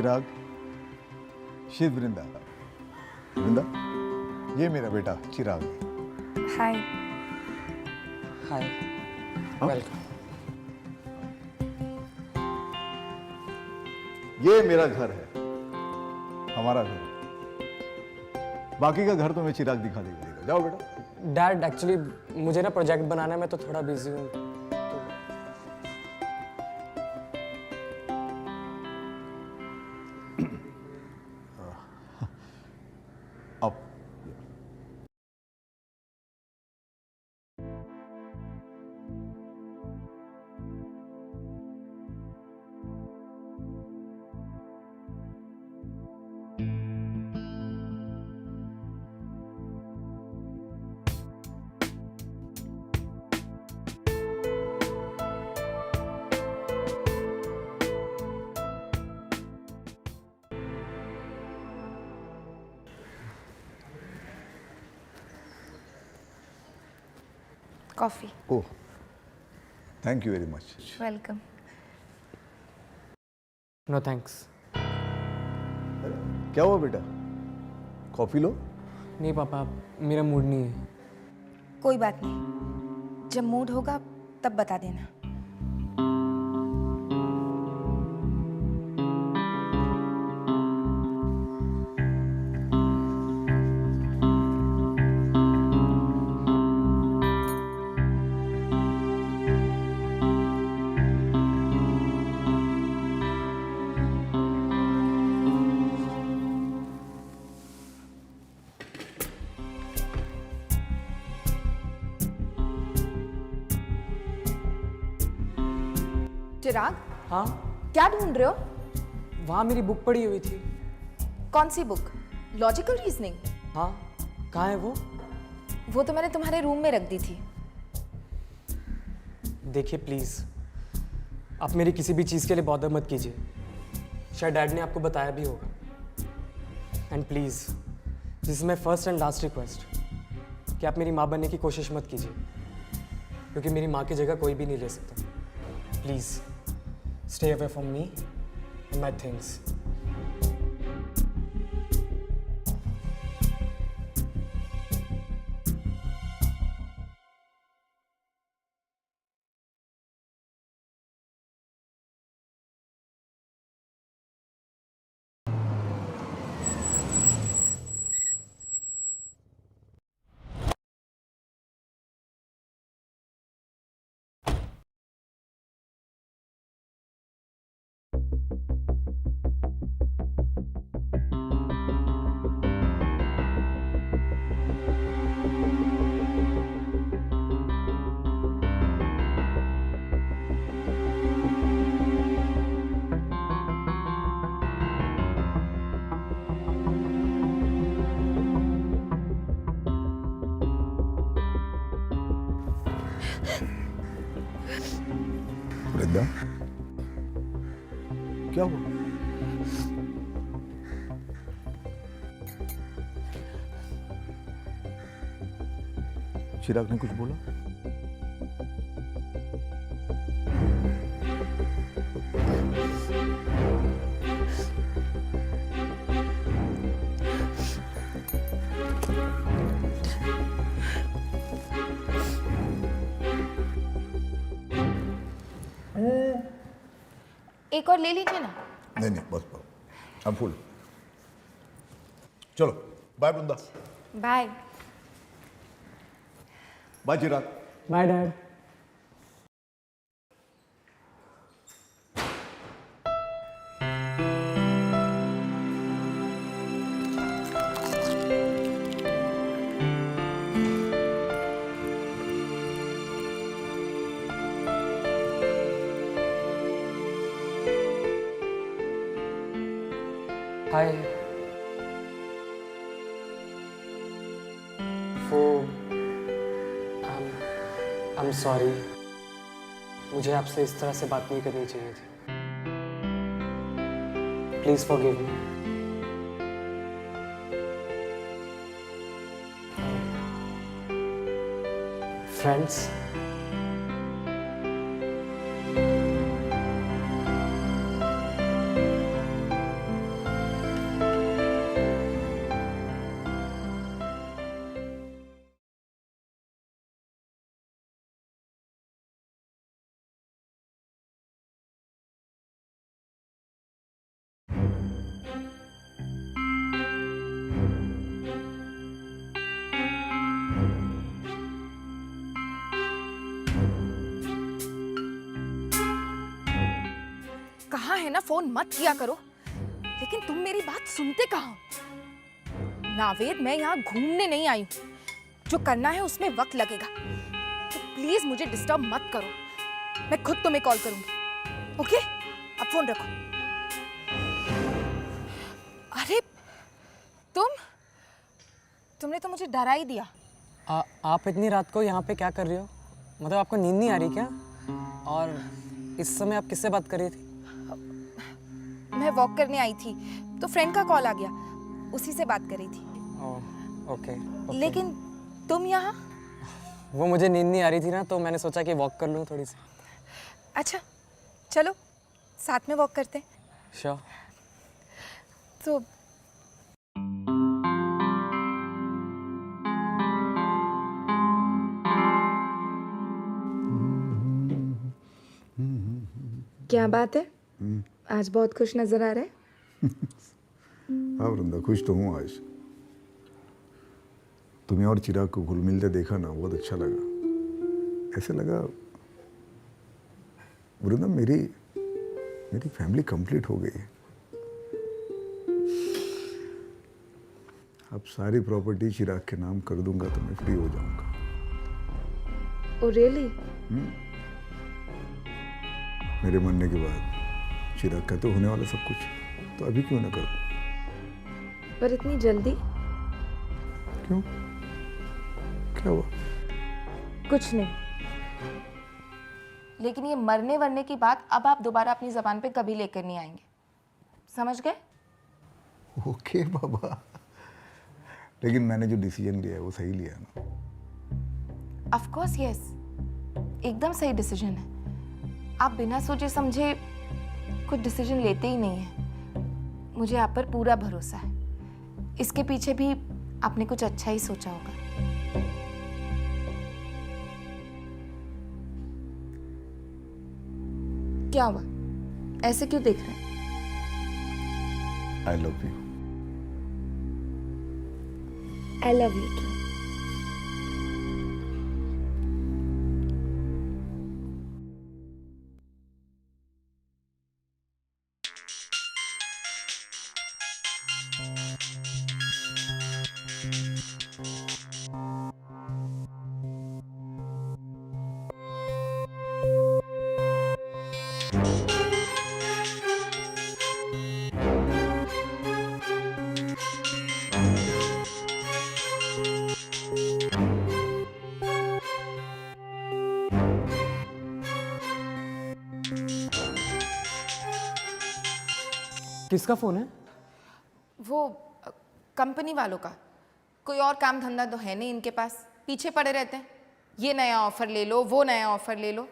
Chirag, she is वृंदा। वृंदा, ये मेरा बेटा चिराग। हाय। हाय, वेलकम। ये मेरा घर है, हमारा घर। बाकी का घर तो मैं चिराग दिखा देगा। जाओ बेटा। डैड, एक्चुअली मुझे ना प्रोजेक्ट बनाने में तो थोड़ा बिजी हूँ तो... अब coffee. Oh, thank you very much. Welcome. No thanks. क्या हुआ बेटा, कॉफी लो। नहीं पापा, मेरा मूड नहीं है। कोई बात नहीं, जब मूड होगा तब बता देना। चिराग, हाँ, क्या ढूंढ रहे हो? वहाँ मेरी बुक पड़ी हुई थी। कौन सी बुक? Logical reasoning? हाँ, कहाँ है वो? वो तो मैंने तुम्हारे रूम में रख दी थी। देखिए प्लीज़, आप मेरी किसी भी चीज़ के लिए बॉदर मत कीजिए। शायद डैड ने आपको बताया भी होगा। And please, this is my first and last request कि आप मेरी माँ बनने की कोशिश मत कीजिए, क्योंकि मेरी माँ की जगह कोई भी नहीं ले सकता। Please stay away from me and my things. वृंदा, क्या हुआ? चिराग ने कुछ बोला? एक और ले लीजिए ना। नहीं नहीं, बस बस, अब फुल। चलो, bye Vrinda. Bye. Bye Chirag. Bye, Dad. Hi. I'm sorry. मुझे आपसे इस तरह से बात नहीं करनी चाहिए थी. Please forgive me. Friends. ना फोन मत किया करो, लेकिन तुम मेरी बात सुनते कहाँ हो? नावेद, मैं यहाँ घूमने नहीं आई हूँ। जो करना है उसमें वक्त लगेगा, तो प्लीज मुझे डिस्टर्ब मत करो। मैं खुद तुम्हें कॉल करूंगी, ओके? अब फोन रखो। अरे तुमने तो मुझे डरा ही दिया। आप इतनी रात को यहाँ पे क्या कर रही हो? मतलब आपको नींद नहीं आ रही क्या? और इस समय आप किससे बात कर रही थी? मैं वॉक करने आई थी तो फ्रेंड का कॉल आ गया, उसी से बात कर रही थी। ओह, ओके। लेकिन तुम यहाँ? वो मुझे नींद नहीं आ रही थी ना, तो मैंने सोचा कि वॉक कर लूँ थोड़ी सी। अच्छा चलो साथ में वॉक करते हैं। श्योर। तो क्या बात है, आज बहुत खुश नजर आ रहा है। हाँ वृंदा, खुश तो हूँ आज। तुम्हें और चिराग को घुल मिलते देखा ना, बहुत अच्छा लगा। ऐसे लगा वृंदा मेरी फैमिली कंप्लीट हो गई है। अब सारी प्रॉपर्टी चिराग के नाम कर दूंगा तो मैं फ्री हो जाऊंगा। Oh really? मेरे मरने के बाद चिराग का तो होने वाला सब कुछ, तो अभी क्यों ना करूं? पर इतनी जल्दी क्यों? क्या हुआ? कुछ नहीं, लेकिन ये मरने वरने की बात अब आप दोबारा अपनी जबान पे कभी लेकर नहीं आएंगे, समझ गए? ओके बाबा, लेकिन मैंने जो डिसीजन लिया है वो सही लिया ना? ऑफ कोर्स यस, एकदम सही डिसीजन है। आप बिना सोचे समझे कुछ डिसीजन लेते ही नहीं हैं। मुझे आप पर पूरा भरोसा है। इसके पीछे भी आपने कुछ अच्छा ही सोचा होगा। क्या हुआ, ऐसे क्यों देख रहे हैं? I love you. I love you too. किसका फ़ोन है? वो कंपनी वालों का। कोई और काम धंधा तो है नहीं इनके पास, पीछे पड़े रहते हैं। ये नया ऑफर ले लो, वो नया ऑफर ले लो,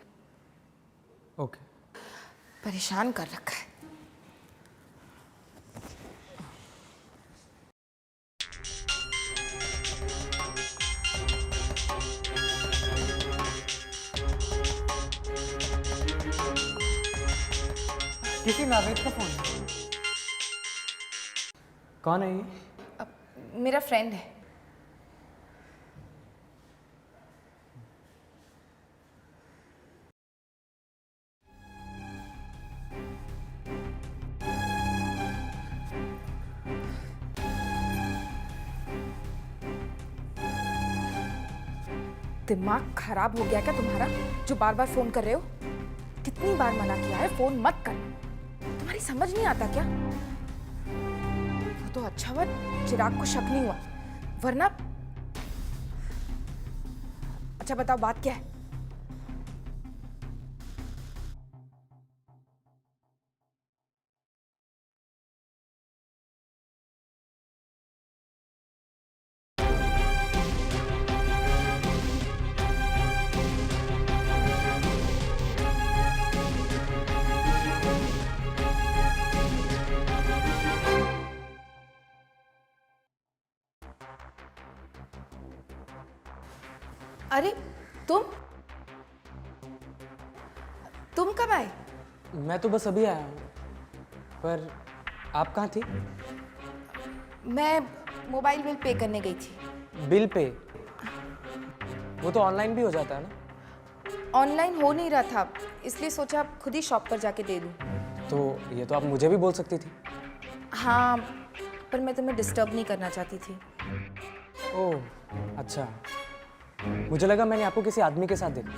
ओके। परेशान कर रखा है। किसी नावेद का फ़ोन है? कौन है ये? मेरा फ्रेंड है। दिमाग खराब हो गया क्या तुम्हारा, जो बार बार फोन कर रहे हो? कितनी बार मना किया है फोन मत कर। तुम्हारी समझ नहीं आता क्या? वो तो अच्छा हुआ चिराग को शक नहीं हुआ, वरना। अच्छा बताओ बात क्या है? अरे तुम कब आए? मैं तो बस अभी आया हूँ, पर आप कहाँ थी? मैं मोबाइल बिल पे करने गई थी। Bill pay? वो तो ऑनलाइन भी हो जाता है ना? ऑनलाइन हो नहीं रहा था, इसलिए सोचा खुद ही शॉप पर जाके दे दूं। तो ये तो आप मुझे भी बोल सकती थी। हाँ, पर मैं तुम्हें डिस्टर्ब नहीं करना चाहती थी। ओह अच्छा, मुझे लगा मैंने आपको किसी आदमी के साथ देखा।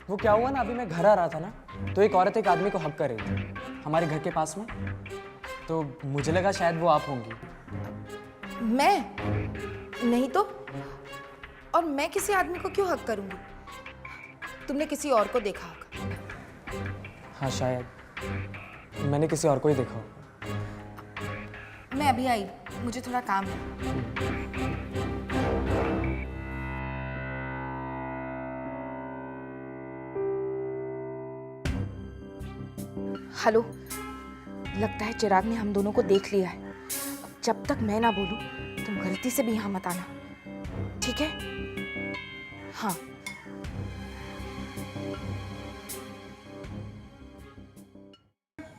वो क्या हुआ ना, अभी मैं घर आ रहा था ना, तो एक औरत एक आदमी को हक कर रही थी हमारे घर के पास में, तो मुझे लगा शायद वो आप होंगी। मैं नहीं तो, और मैं किसी आदमी को क्यों हक करूंगी? तुमने किसी और को देखा होगा। हाँ शायद मैंने किसी और को ही देखा होगा। मैं अभी आई, मुझे थोड़ा काम है। हेलो, लगता है चिराग ने हम दोनों को देख लिया है। जब तक मैं ना बोलूं तुम गलती से भी यहाँ मत आना, ठीक है? हाँ।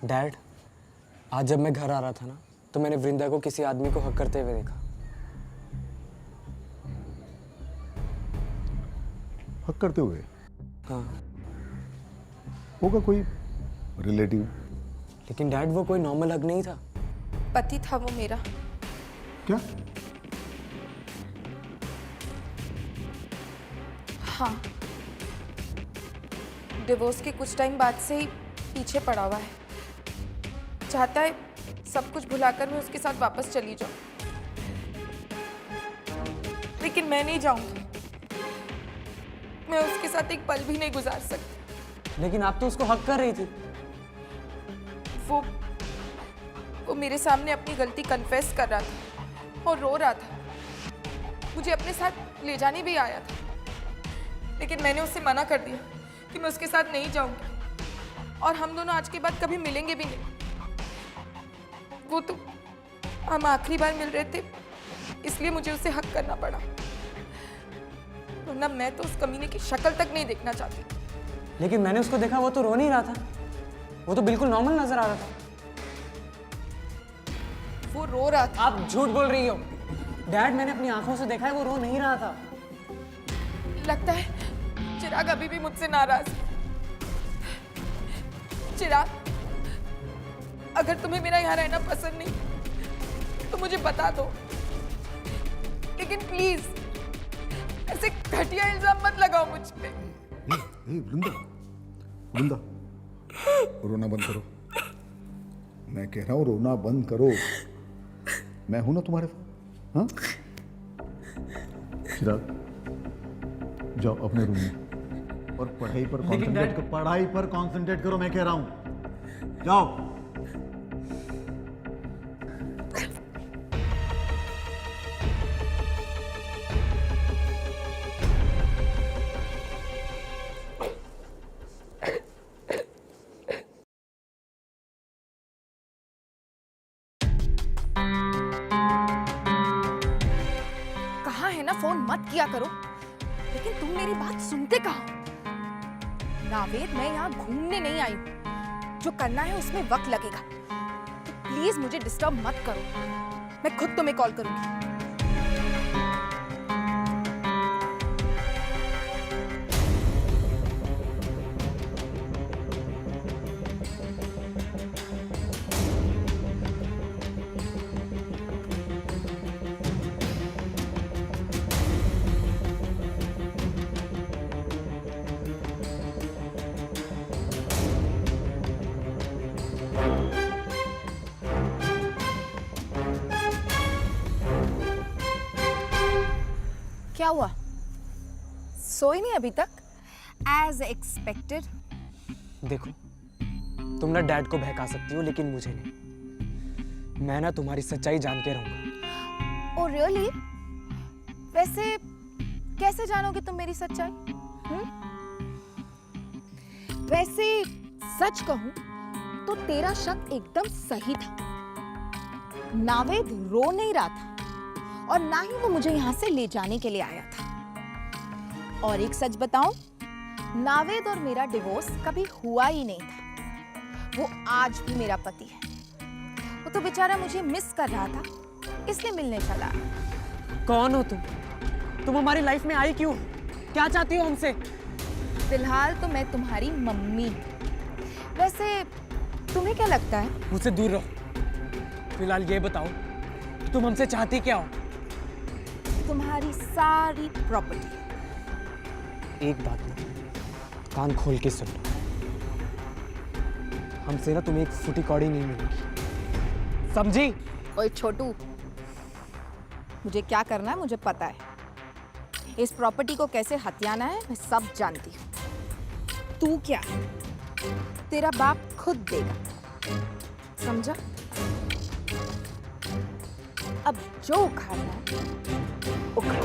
डैड, आज जब मैं घर आ रहा था ना, तो मैंने वृंदा को किसी आदमी को हक करते हुए देखा। हक करते हुए? हाँ। होगा कोई रिलेटिव। लेकिन डैड, वो कोई नॉर्मल हक नहीं था। पति था वो मेरा। क्या? हाँ, डिवोर्स के कुछ टाइम बाद से ही पीछे पड़ा हुआ है। चाहता है सब कुछ भुलाकर मैं उसके साथ वापस चली जाऊं, लेकिन मैं नहीं जाऊंगी। मैं उसके साथ एक पल भी नहीं गुजार सकती। लेकिन आप तो उसको हक कर रही थी। वो मेरे सामने अपनी गलती कन्फेस कर रहा था और रो रहा था। मुझे अपने साथ ले जाने भी आया था, लेकिन मैंने उससे मना कर दिया कि मैं उसके साथ नहीं जाऊंगी, और हम दोनों आज के बाद कभी मिलेंगे भी नहीं। वो तो हम आखिरी बार मिल रहे थे, इसलिए मुझे उसे हक करना पड़ा, वरना मैं तो उस कमीने की शक्ल तक नहीं देखना चाहती। लेकिन मैंने उसको देखा, वो तो रो नहीं रहा था। वो तो बिल्कुल नॉर्मल नजर आ रहा था। वो रो रहा था। आप झूठ बोल रही हो डैड, मैंने अपनी आंखों से देखा है, वो रो नहीं रहा था। लगता है चिराग अभी भी मुझसे नाराज है। चिराग, अगर तुम्हें मेरा यहाँ रहना पसंद नहीं तो मुझे बता दो, लेकिन प्लीज ऐसे घटिया इल्जाम मत लगाओ मुझ पे। वृंदा, वृंदा, रोना बंद करो। मैं कह रहा हूं रोना बंद करो। मैं हूं ना तुम्हारे साथ। हाँ, चिराग जाओ अपने रूम में और पढ़ाई पर कंसंट्रेट करो। पढ़ाई पर कंसंट्रेट करो, मैं कह रहा हूं। जाओ। फोन मत किया करो, लेकिन तुम मेरी बात सुनते कहाँ? नावेद, मैं यहाँ घूमने नहीं आई हूँ। जो करना है उसमें वक्त लगेगा, तो प्लीज मुझे डिस्टर्ब मत करो। मैं खुद तुम्हें कॉल करूंगी। क्या हुआ? सोई नहीं अभी तक? As expected. देखो, तुम ना डैड को बहका सकती हो, लेकिन मुझे नहीं। मैं ना तुम्हारी सच्चाई जान के रहूंगा। Oh really? वैसे कैसे जानोगे तुम मेरी सच्चाई? वैसे सच कहूं तो तेरा शक एकदम सही था। नावेद रो नहीं रहा था, और ना ही वो मुझे यहाँ से ले जाने के लिए आया था। और एक सच बताऊं, नावेद और मेरा डिवोर्स कभी हुआ ही नहीं था। वो आज भी मेरा पति है। वो तो बेचारा मुझे मिस कर रहा था, इसलिए मिलने चला। कौन हो तुम? तुम हमारी लाइफ में आई क्यों? क्या चाहती हो हमसे? फिलहाल तो मैं तुम्हारी मम्मी हूं। वैसे तुम्हें क्या लगता है? मुझसे दूर रहो। फिलहाल ये बताओ कि तुम हमसे चाहती क्या हो? तुम्हारी सारी प्रॉपर्टी। एक बात ना, कान खोल के सुन लो। हमसे ना तुम्हें एक फूटी कौड़ी नहीं मिलेगी, समझी? ओए छोटू, मुझे क्या करना है मुझे पता है। इस प्रॉपर्टी को कैसे हथियाना है मैं सब जानती हूँ। तू क्या, तेरा बाप खुद देगा, समझा? अब जो उखाड़ना है उखाड़।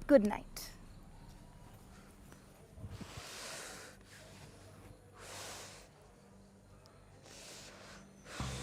Good night.